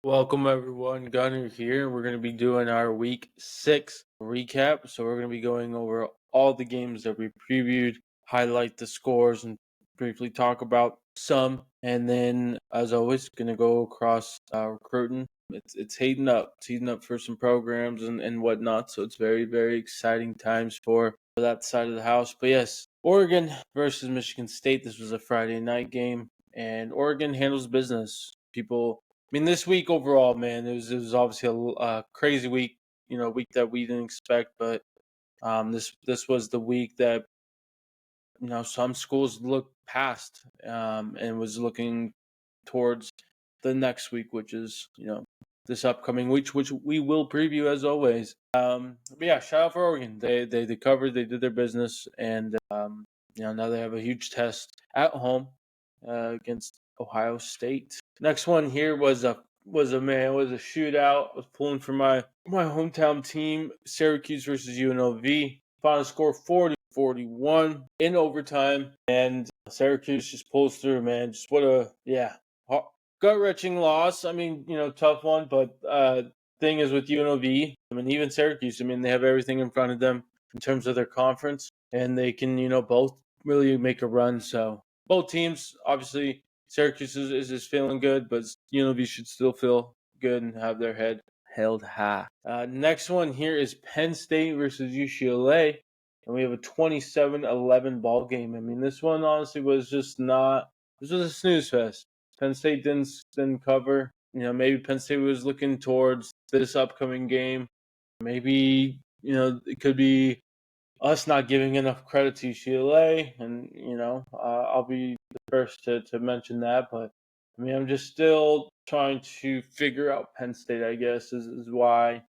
Welcome everyone, Gunner here. We're going to be doing our week 6 recap. So we're going to be going over all the games that we previewed, highlight the scores and briefly talk about some, and then as always going to go across recruiting. It's heating up. It's heating up for some programs and whatnot. So it's very exciting times for that side of the house. But yes, Oregon versus Michigan State. This was a Friday night game and Oregon handles business. This week overall, man, it was obviously a crazy week. Week that we didn't expect, but this was the week that some schools looked past and was looking towards the next week, which is this upcoming week, which we will preview as always. But yeah, shout out for Oregon. They covered, they did their business, and now they have a huge test at home against Ohio State. Next one here was a shootout. I was pulling for my hometown team, Syracuse versus UNLV. Final score 40-41 in overtime, and Syracuse just pulls through, man. Just what a gut-wrenching loss. Tough one, but thing is with UNLV, even Syracuse, they have everything in front of them in terms of their conference, and they can, both really make a run. So both teams, obviously, Syracuse is feeling good, but UNLV should still feel good and have their head held high. Next one here is Penn State versus UCLA, and we have a 27-11 ball game. This one honestly was just not. This was a snooze fest. Penn State didn't cover. Maybe Penn State was looking towards this upcoming game. Maybe it could be us not giving enough credit to UCLA, and I'll be the first to mention that. But I'm just still trying to figure out Penn State. I guess is why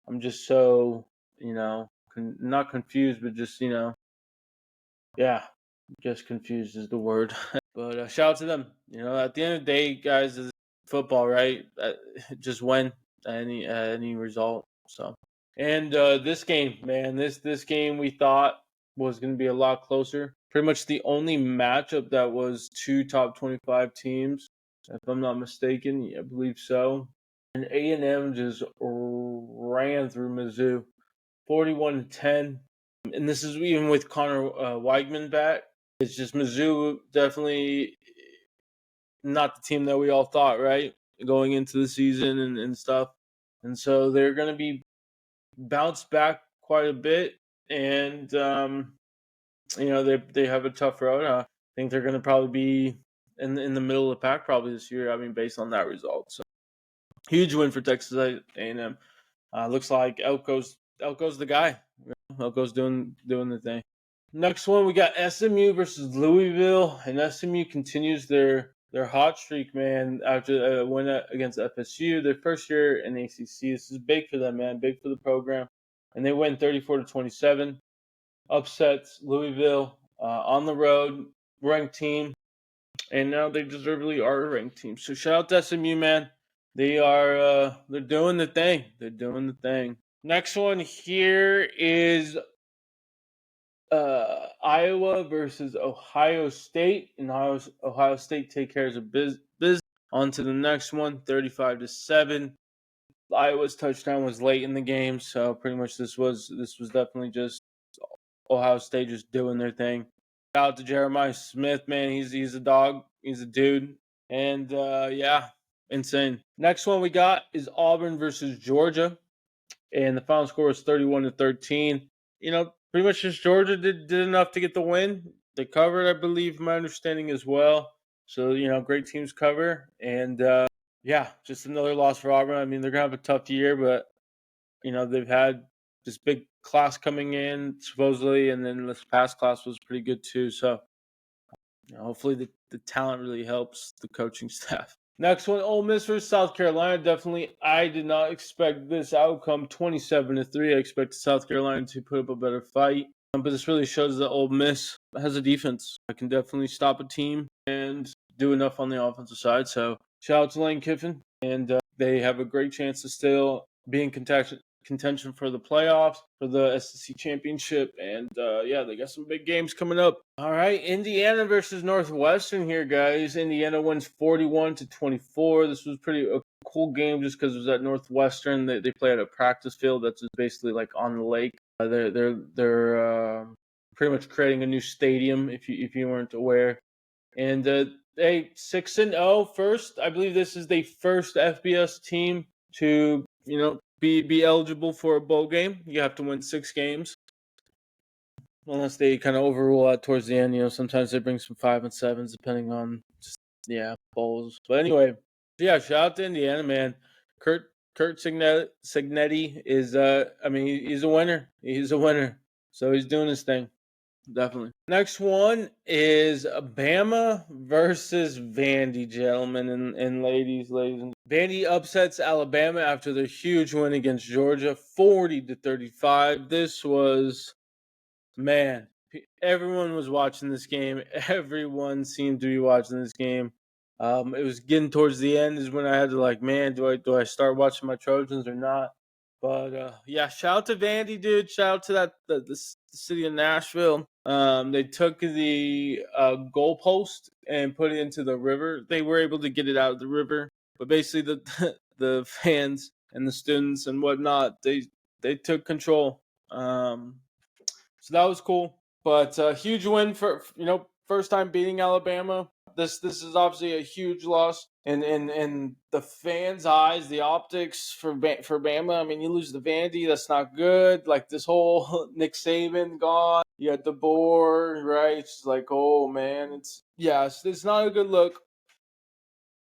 I'm just so not confused, but just yeah, just confused is the word. But shout out to them. At the end of the day, guys, is football, right? Just win any result. So, and this game, man, this game we thought was going to be a lot closer. Pretty much the only matchup that was two top 25 teams, if I'm not mistaken. I believe so. And A&M just ran through Mizzou, 41-10. And this is even with Connor Weigman back. It's just Mizzou definitely not the team that we all thought, right? Going into the season and stuff. And so they're going to be bounced back quite a bit. And, they have a tough road. I think they're going to probably be in the middle of the pack probably this year, based on that result. So huge win for Texas A&M. Looks like Elko's the guy. Elko's doing the thing. Next one, we got SMU versus Louisville, and SMU continues their hot streak, man. After a win against FSU, their first year in ACC. This is big for them, man. Big for the program, and they win 34-27. Upsets Louisville on the road, ranked team, and now they deservedly are a ranked team. So shout out to SMU, man. They're doing the thing. They're doing the thing. Next one here is Iowa versus Ohio State, and Ohio State take care of business. On to the next one, 35-7. Iowa's touchdown was late in the game, so pretty much this was definitely just Ohio State just doing their thing. Shout out to Jeremiah Smith, man. He's a dog. He's a dude, and insane. Next one we got is Auburn versus Georgia, and the final score was 31-13. Pretty much just Georgia did enough to get the win. They covered, I believe, my understanding as well. So, great teams cover. And, just another loss for Auburn. They're going to have a tough year, but, they've had this big class coming in, supposedly, and then this past class was pretty good too. So, hopefully the talent really helps the coaching staff. Next one, Ole Miss versus South Carolina. Definitely, I did not expect this outcome, 27-3. I expected South Carolina to put up a better fight. But this really shows that Ole Miss has a defense that can definitely stop a team and do enough on the offensive side. So shout out to Lane Kiffin. And they have a great chance to still be in contention contention for the playoffs, for the SEC championship. And yeah, they got some big games coming up. All right, Indiana versus Northwestern here, guys. Indiana wins 41-24. This was a cool game just because it was at Northwestern. They play at a practice field that's just basically like on the lake. They're pretty much creating a new stadium if you weren't aware. And they 6-0 first. I believe this is the first FBS team to be eligible for a bowl game. You have to win 6 games, unless they kind of overrule that towards the end. Sometimes they bring some 5 and 7s depending on bowls. But anyway, yeah, shout out to Indiana, man. Curt Cignetti is he's a winner. He's a winner. So he's doing his thing. Definitely. Next one is Bama versus Vandy, gentlemen and ladies. Vandy upsets Alabama after their huge win against Georgia, 40-35. This was, man, everyone was watching this game. Everyone seemed to be watching this game. It was getting towards the end is when I had to man, do I start watching my Trojans or not? But yeah, shout out to Vandy, dude. Shout out to the city of Nashville. They took the goalpost and put it into the river. They were able to get it out of the river, but basically the fans and the students and whatnot, they took control. So that was cool. But huge win for first time beating Alabama. This is obviously a huge loss in the fans' eyes, the optics for Bama. I mean, you lose to Vandy, that's not good. Like this whole Nick Saban gone. You had DeBoer, right? It's like, oh man, it's not a good look.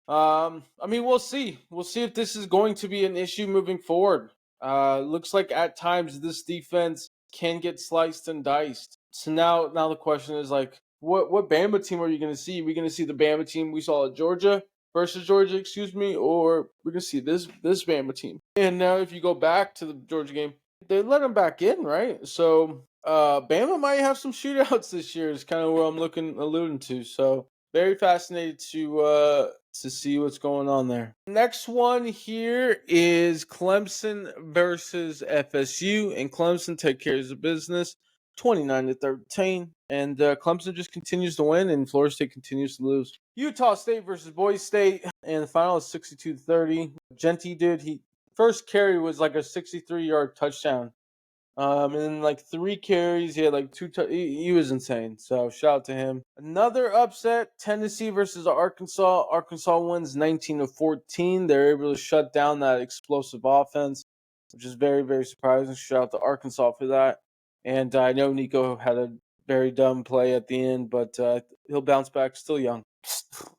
I mean, we'll see. We'll see if this is going to be an issue moving forward. Looks like at times this defense can get sliced and diced. So now the question is what Bama team are you going to see? Are we going to see the Bama team we saw at Georgia versus Georgia, or we're going to see this Bama team? And now if you go back to the Georgia game, they let them back in, right? So Bama might have some shootouts this year is kind of where I'm alluding to. So very fascinated to see what's going on there. Next one here is Clemson versus FSU, and Clemson take care of the business, 29-13, and Clemson just continues to win, and Florida State continues to lose. Utah State versus Boise State, and the final is 62-30. Genty, dude, he first carry was like a 63-yard touchdown. And then 3 carries, he had 2. He was insane. So shout out to him. Another upset: Tennessee versus Arkansas. Arkansas wins 19-14. They're able to shut down that explosive offense, which is very, very surprising. Shout out to Arkansas for that. And I know Nico had a very dumb play at the end, but he'll bounce back. Still young.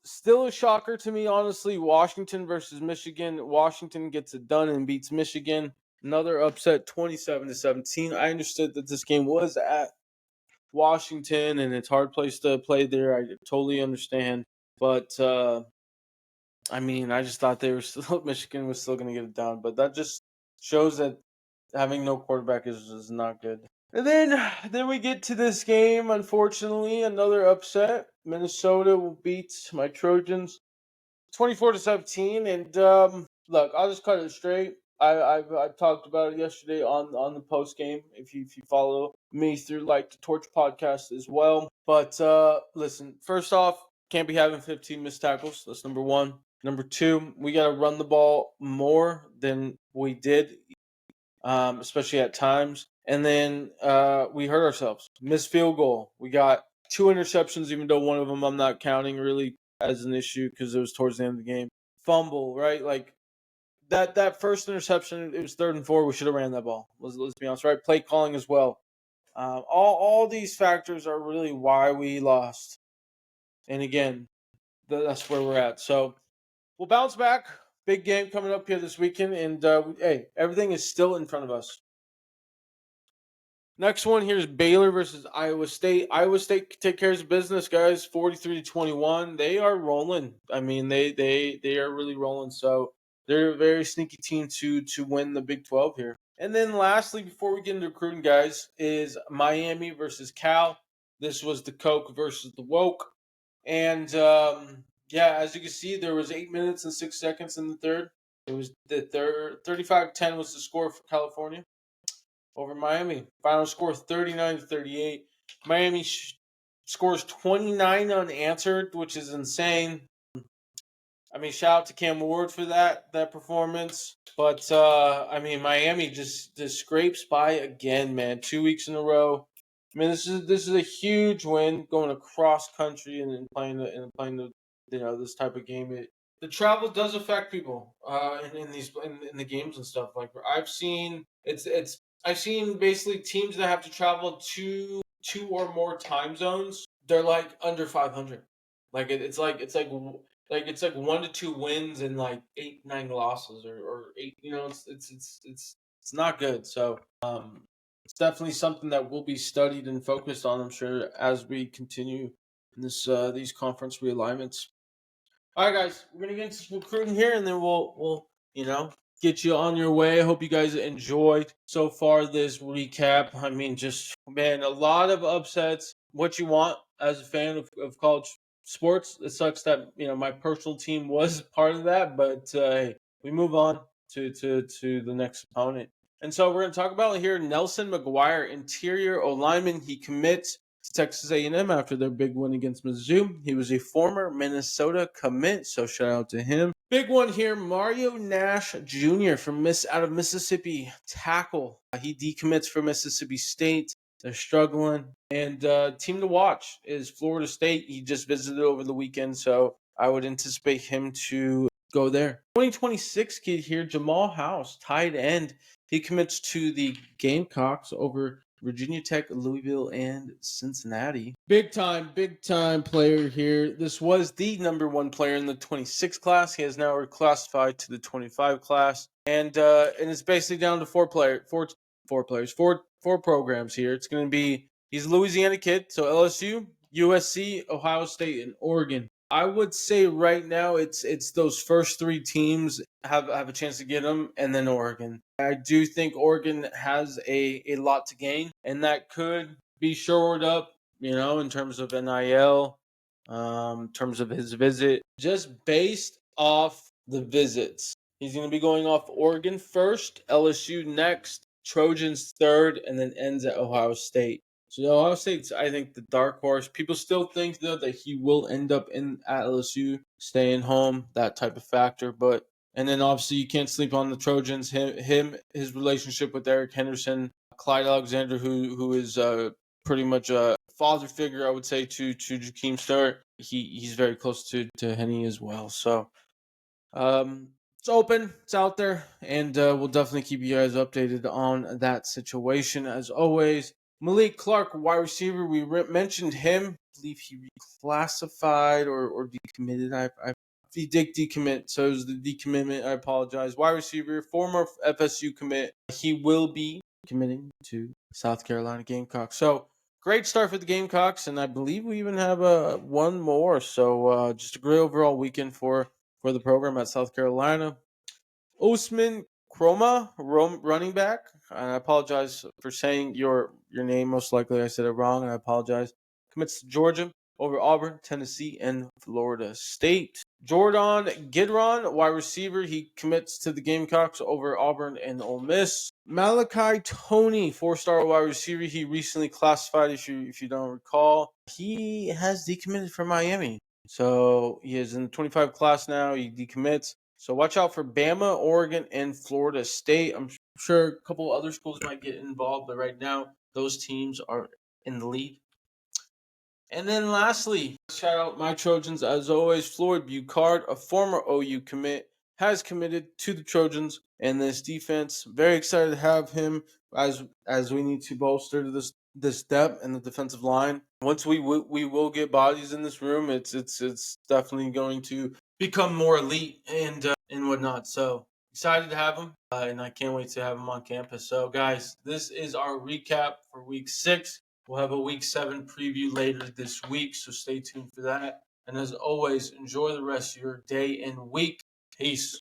Still a shocker to me, honestly. Washington versus Michigan. Washington gets it done and beats Michigan. Another upset, 27-17. I understood that this game was at Washington, and it's a hard place to play there. I totally understand. But, I mean, I just thought Michigan was still going to get it done. But that just shows that having no quarterback is not good. And then we get to this game, unfortunately, another upset. Minnesota will beat my Trojans 24-17. And, look, I'll just cut it straight. I talked about it yesterday on the post game. If you follow me through the Torch podcast as well. But listen, first off, can't be having 15 missed tackles. That's number one. Number two, we got to run the ball more than we did, especially at times. And then we hurt ourselves. Missed field goal. We got 2 interceptions, even though one of them I'm not counting really as an issue because it was towards the end of the game. Fumble, right? That first interception, it was 3rd and 4. We should have ran that ball. Let's be honest, right? Play calling as well. All these factors are really why we lost. And again, that's where we're at. So we'll bounce back. Big game coming up here this weekend, and hey, everything is still in front of us. Next one here is Baylor versus Iowa State. Iowa State take care of business, guys. 43-21. They are rolling. I mean, they are really rolling. So they're a very sneaky team to win the Big 12 here. And then lastly, before we get into recruiting, guys, is Miami versus Cal. This was the Coke versus the Woke. And, yeah, as you can see, there was 8 minutes and 6 seconds in the third. It was the 35-10 was the score for California over Miami. Final score 39-38. Miami scores 29 unanswered, which is insane. I mean, shout out to Cam Ward for that performance. But I mean, Miami just scrapes by again, man. 2 weeks in a row. I mean, this is a huge win going across country and playing the this type of game. The travel does affect people in the games and stuff. Like I've seen I've seen basically teams that have to travel two or more time zones. They're like under 500. Like it's like 1 to 2 wins and like 8, 9 losses or eight. It's not good. So it's definitely something that will be studied and focused on. I'm sure as we continue in these conference realignments. All right, guys, we're gonna get into some recruiting here, and then we'll get you on your way. I hope you guys enjoyed so far this recap. I mean, just man, a lot of upsets. What you want as a fan of college sports. It sucks that my personal team was part of that, but hey, we move on to the next opponent. And so we're going to talk about here Nelson McGuire, interior O lineman. He commits to Texas A&M after their big win against Mizzou. He was a former Minnesota commit, so shout out to him. Big one here, Mario Nash Jr. out of Mississippi, tackle. He decommits for Mississippi State. They're struggling. And team to watch is Florida State. He just visited over the weekend, so I would anticipate him to go there. 2026 kid here, Jamal House, tight end. He commits to the Gamecocks over Virginia Tech, Louisville, and Cincinnati. Big time player here. This was the number one player in the 26 class. He has now reclassified to the 25 class. And it's basically down to four programs here. It's going to be, he's a Louisiana kid, so LSU, USC, Ohio State, and Oregon. I would say right now it's those first three teams have a chance to get him, and then Oregon. I do think Oregon has a lot to gain, and that could be shored up, in terms of NIL, in terms of his visit, just based off the visits. He's going to be going off Oregon first, LSU next, Trojans third, and then ends at Ohio State. So Ohio State's, I think, the dark horse. People still think though that he will end up at LSU, staying home, that type of factor. And then obviously you can't sleep on the Trojans. His relationship with Eric Henderson, Clyde Alexander, who is pretty much a father figure, I would say, to Jakeem Stewart. He's very close to Henny as well. So it's open, it's out there, and we'll definitely keep you guys updated on that situation as always. Malik Clark, wide receiver, we mentioned him. I believe he reclassified or decommitted. He did decommit, so it was the decommitment. I apologize. Wide receiver, former FSU commit. He will be committing to South Carolina Gamecocks. So great start for the Gamecocks, and I believe we even have one more. So just a great overall weekend for the program at South Carolina. Usman Kroma, running back. And I apologize for saying your name. Most likely I said it wrong, and I apologize. Commits to Georgia over Auburn, Tennessee, and Florida State. Jordan Gidron, wide receiver. He commits to the Gamecocks over Auburn and Ole Miss. Malachi Toney, 4-star wide receiver. He recently classified, if you don't recall. He has decommitted from Miami. So he is in the 25 class now. He decommits. So watch out for Bama, Oregon, and Florida State. I'm sure a couple other schools might get involved, but right now those teams are in the lead. And then lastly, shout out my Trojans as always. Floyd Bucard, a former OU commit, has committed to the Trojans and this defense. Very excited to have him as we need to bolster this depth and the defensive line. Once we will get bodies in this room, it's definitely going to become more elite and whatnot. So excited to have him, and I can't wait to have him on campus. So guys, this is our recap for week 6. We'll have a week 7 preview later this week, so stay tuned for that. And as always, enjoy the rest of your day and week. Peace.